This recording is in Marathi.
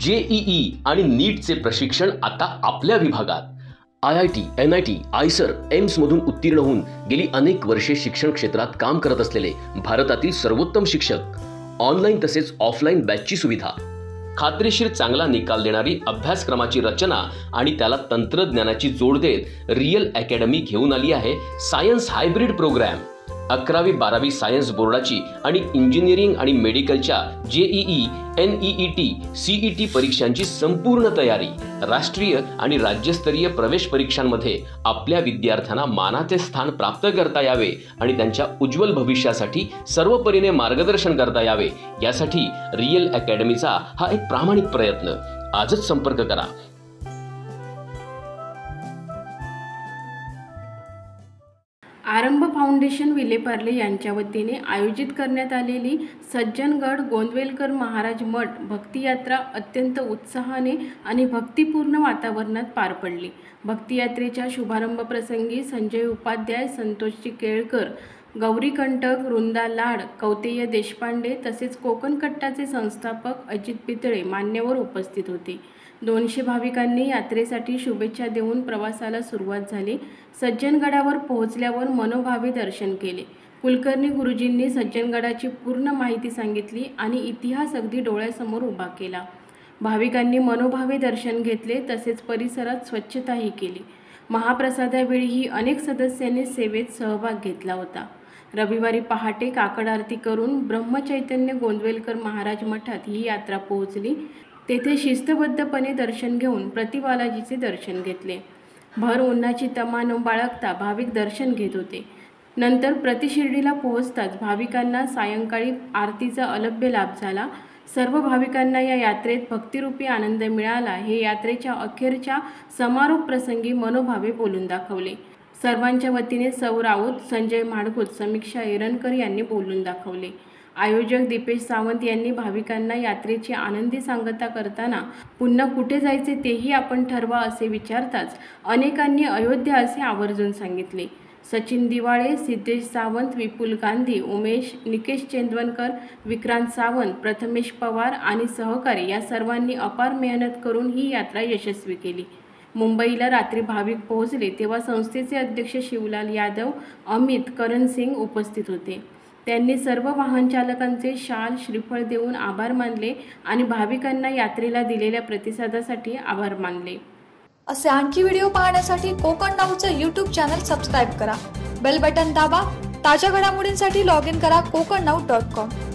जेईई आणि नीटचे प्रशिक्षण आता आपल्या विभागात। IIT, NIT, आयसर, एम्स मधून उत्तीर्ण होऊन गेली अनेक वर्षे शिक्षण क्षेत्रात काम करत असलेले भारतातील सर्वोत्तम शिक्षक, ऑनलाईन तसेच ऑफलाईन बॅचची सुविधा, खात्रीशीर चांगला निकाल देणारी अभ्यासक्रमाची रचना आणि त्याला तंत्रज्ञानाची जोड देत रियल अकॅडमी घेऊन आली आहे सायन्स हायब्रिड प्रोग्राम। 11वी 12वी सायन्स बोर्डाची आणि इंजिनिअरिंग आणि मेडिकलच्या जेईई, NEET, CET परीक्षांची संपूर्ण तयारी, राष्ट्रीय आणि राज्यस्तरीय प्रवेश परीक्षांमध्ये आपल्या विद्यार्थ्यांना मानाचे स्थान प्राप्त करता यावे आणि त्यांच्या उज्ज्वल भविष्यासाठी सर्वपरीने मार्गदर्शन करता यावे यासाठी रियल अकॅडमीचा हा एक प्रामाणिक प्रयत्न। आजच संपर्क करा। आरंभ फाउंडेशन विलेपार्ले यांच्या वतीने आयोजित करण्यात आलेली सज्जनगड गोंदवलेकर महाराज मठ भक्ती यात्रा अत्यंत उत्साहाने आणि भक्तिपूर्ण वातावरणात पार पडली। भक्ती यात्रेच्या शुभारंभ प्रसंगी संजय उपाध्याय, संतोषजी केळकर, गौरी कंटक, वृंदा लाड, कौतेय देशपांडे तसेच कोकण कट्टाचे संस्थापक अजित पितळे मान्यवर उपस्थित होते। 200 भाविकांनी यात्रेसाठी शुभेच्छा देऊन प्रवासाला सुरुवात झाली। सज्जनगडावर पोहोचल्यावर मनोभावे दर्शन केले। कुलकर्णी गुरुजींनी सज्जनगडाची पूर्ण माहिती सांगितली आणि इतिहास अगदी डोळ्यासमोर उभा केला। भाविकांनी मनोभावे दर्शन घेतले तसेच परिसरात स्वच्छताही केली। महाप्रसादावेळीही अनेक सदस्यांनी सेवेत सहभाग घेतला होता। रविवारी पहाटे काकड आरती करून ब्रह्मचैतन्य गोंदवलेकर महाराज मठात ही यात्रा पोहोचली। तेथे शिस्तबद्धपणे दर्शन घेऊन प्रतिबालाजीचे दर्शन घेतले। भर उन्हाची तमा न बाळगता भाविक दर्शन घेत होते। नंतर प्रतिशिर्डीला पोहोचताच भाविकांना सायंकाळी आरतीचा अलभ्य लाभ झाला। सर्व भाविकांना या यात्रेत भक्तिरूपी आनंद मिळाला हे यात्रेच्या अखेरच्या समारोप प्रसंगी मनोभावे बोलून दाखवले। सर्वांच्या वतीने सौ राऊत, संजय माडगूत, समीक्षा एरनकर यांनी बोलून दाखवले। आयोजक दीपेश सावंत यांनी भाविकांना यात्रेची आनंदी सांगता करताना पुन्हा कुठे जायचे तेही आपण ठरवा असे विचारताच अनेकांनी अयोध्या असे आवर्जून सांगितले। सचिन दिवाळे, सिद्धेश सावंत, विपुल गांधी, उमेश, निकेश चेंदवनकर, विक्रांत सावंत, प्रथमेश पवार आणि सहकारी या सर्वांनी अपार मेहनत करून ही यात्रा यशस्वी केली। मुंबईला रात्री भाविक पोहोचले तेव्हा संस्थेचे अध्यक्ष शिवलाल यादव, अमित, करण सिंग उपस्थित होते। त्यांनी सर्व वाहन चालकांचे शाल, श्रीफळ देऊन आभार मानले आणि भाविकांना यात्रेला दिलेल्या प्रतिसादासाठी आभार मानले। असे आणखी व्हिडिओ पाहण्यासाठी कोकण नाऊचं YouTube चॅनल सबस्क्राइब करा, बेल बटन दाबा, ताज्या घडामोडींसाठी लॉग इन करा kokanau.com।